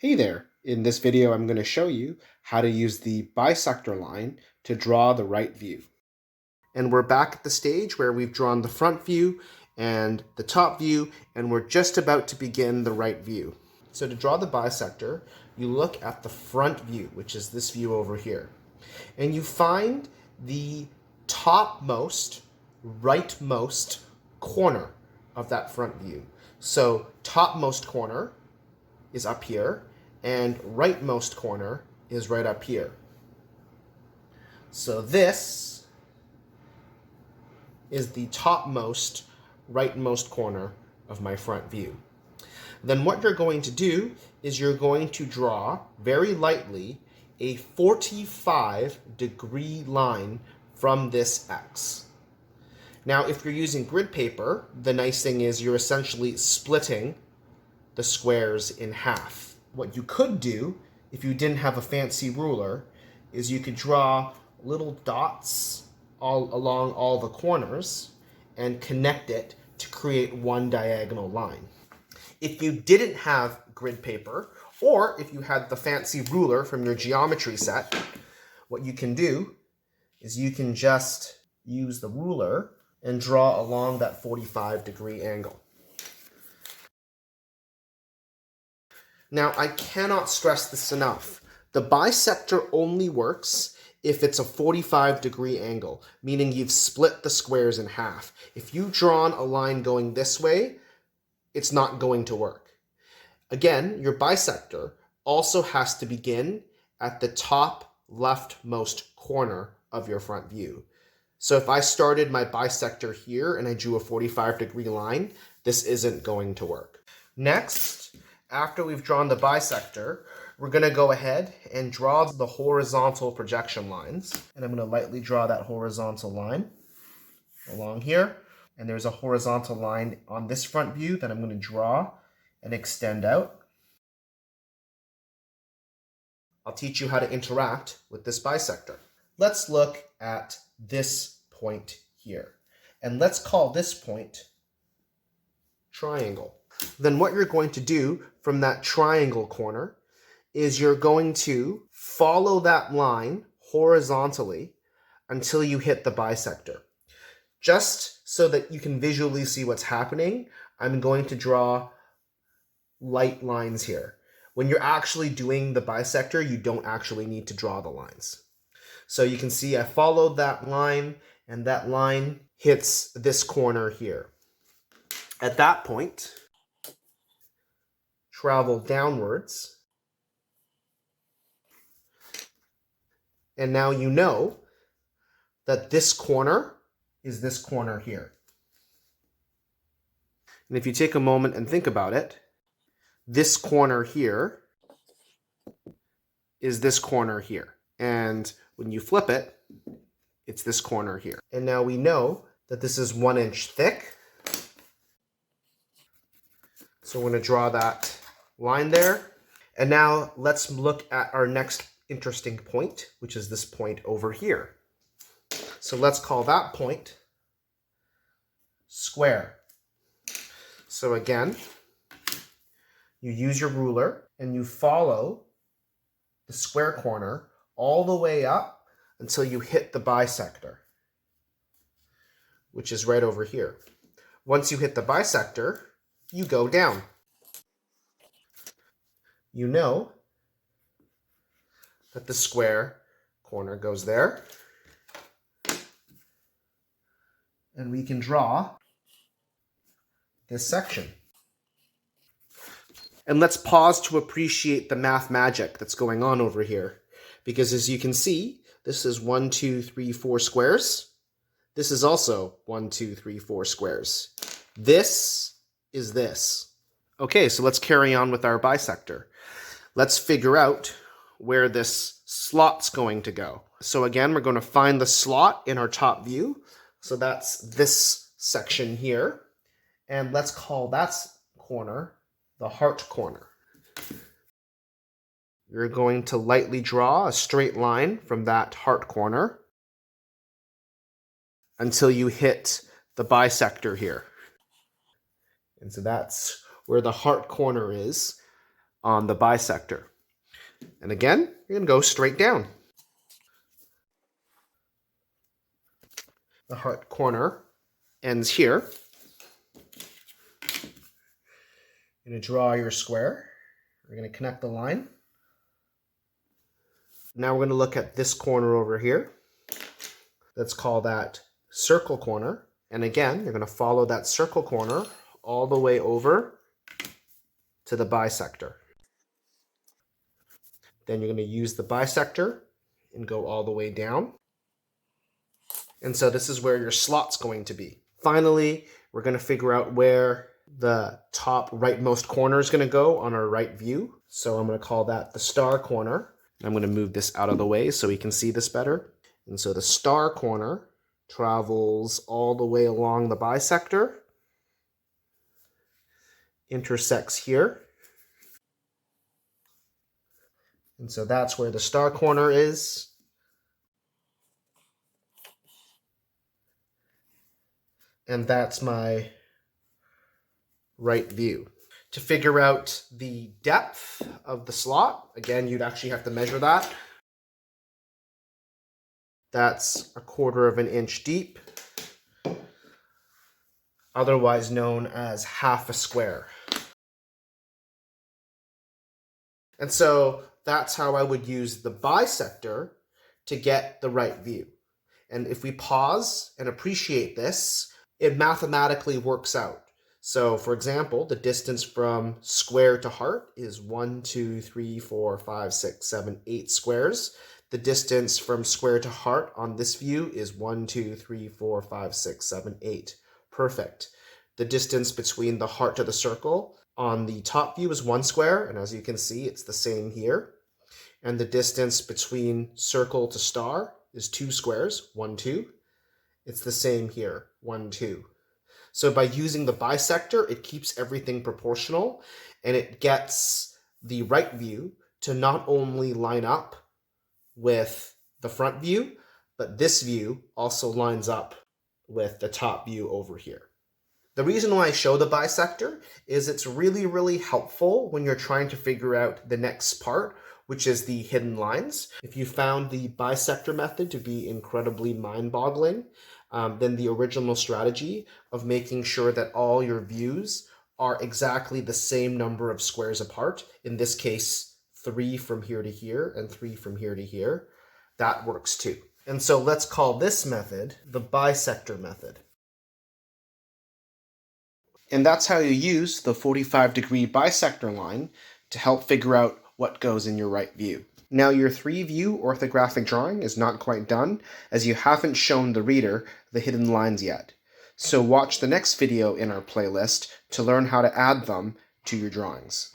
Hey there! In this video, I'm going to show you how to use the bisector line to draw the right view. And we're back at the stage where we've drawn the front view and the top view, and we're just about to begin the right view. So to draw the bisector, you look at the front view, which is this view over here. And you find the topmost, rightmost corner of that front view. So topmost corner is up here, and rightmost corner is right up here. So this is the topmost, rightmost corner of my front view. Then what you're going to do is you're going to draw very lightly a 45-degree line from this X. Now, if you're using grid paper, the nice thing is you're essentially splitting the squares in half. What you could do, if you didn't have a fancy ruler, is you could draw little dots all along all the corners and connect it to create one diagonal line. If you didn't have grid paper, or if you had the fancy ruler from your geometry set, what you can do is you can just use the ruler and draw along that 45-degree angle. Now, I cannot stress this enough. The bisector only works if it's a 45-degree angle, meaning you've split the squares in half. If you've drawn a line going this way, it's not going to work. Again, your bisector also has to begin at the top leftmost corner of your front view. So if I started my bisector here and I drew a 45-degree line, this isn't going to work. Next, after we've drawn the bisector, we're going to go ahead and draw the horizontal projection lines. And I'm going to lightly draw that horizontal line along here. And there's a horizontal line on this front view that I'm going to draw and extend out. I'll teach you how to interact with this bisector. Let's look at this point here. And let's call this point triangle. Then what you're going to do from that triangle corner is you're going to follow that line horizontally until you hit the bisector. Just so that you can visually see what's happening, I'm going to draw light lines here. When you're actually doing the bisector, you don't actually need to draw the lines. So you can see I followed that line, and that line hits this corner here. At that point, travel downwards, and now you know that this corner is this corner here. And if you take a moment and think about it, this corner here is this corner here. And when you flip it, it's this corner here. And now we know that this is 1 inch thick. So we're going to draw that line there. And now let's look at our next interesting point, which is this point over here. So let's call that point square. So again, you use your ruler and you follow the square corner all the way up until you hit the bisector, which is right over here. Once you hit the bisector, you go down. You know that the square corner goes there. And we can draw this section. And let's pause to appreciate the math magic that's going on over here. Because as you can see, this is 1, 2, 3, 4 squares. This is also 1, 2, 3, 4 squares. This is this. Okay, so let's carry on with our bisector. Let's figure out where this slot's going to go. So again, we're going to find the slot in our top view. So that's this section here. And let's call that corner the heart corner. You're going to lightly draw a straight line from that heart corner until you hit the bisector here. And so that's where the heart corner is on the bisector. And again, you're going to go straight down. The heart corner ends here. You're going to draw your square. We're going to connect the line. Now we're going to look at this corner over here. Let's call that circle corner. And again, you're going to follow that circle corner all the way over to the bisector. Then you're going to use the bisector and go all the way down. And so this is where your slot's going to be. Finally, we're going to figure out where the top rightmost corner is going to go on our right view. So I'm going to call that the star corner. I'm going to move this out of the way so we can see this better. And so the star corner travels all the way along the bisector, intersects here. And so that's where the star corner is. And that's my right view. To figure out the depth of the slot, again, you'd actually have to measure that. That's 1/4 of an inch deep, otherwise known as half a square. And so that's how I would use the bisector to get the right view. And if we pause and appreciate this, it mathematically works out. So for example, the distance from square to heart is 1, 2, 3, 4, 5, 6, 7, 8 squares. The distance from square to heart on this view is 1, 2, 3, 4, 5, 6, 7, 8. Perfect. The distance between the heart to the circle on the top view is 1 square, and as you can see, it's the same here. And the distance between circle to star is 2 squares, 1, 2. It's the same here, 1, 2. So by using the bisector, it keeps everything proportional, and it gets the right view to not only line up with the front view, but this view also lines up with the top view over here. The reason why I show the bisector is it's really, really helpful when you're trying to figure out the next part, which is the hidden lines. If you found the bisector method to be incredibly mind-boggling, then the original strategy of making sure that all your views are exactly the same number of squares apart, in this case, 3 from here to here and 3 from here to here, that works too. And so let's call this method the bisector method. And that's how you use the 45-degree bisector line to help figure out what goes in your right view. Now your 3-view orthographic drawing is not quite done, as you haven't shown the reader the hidden lines yet. So watch the next video in our playlist to learn how to add them to your drawings.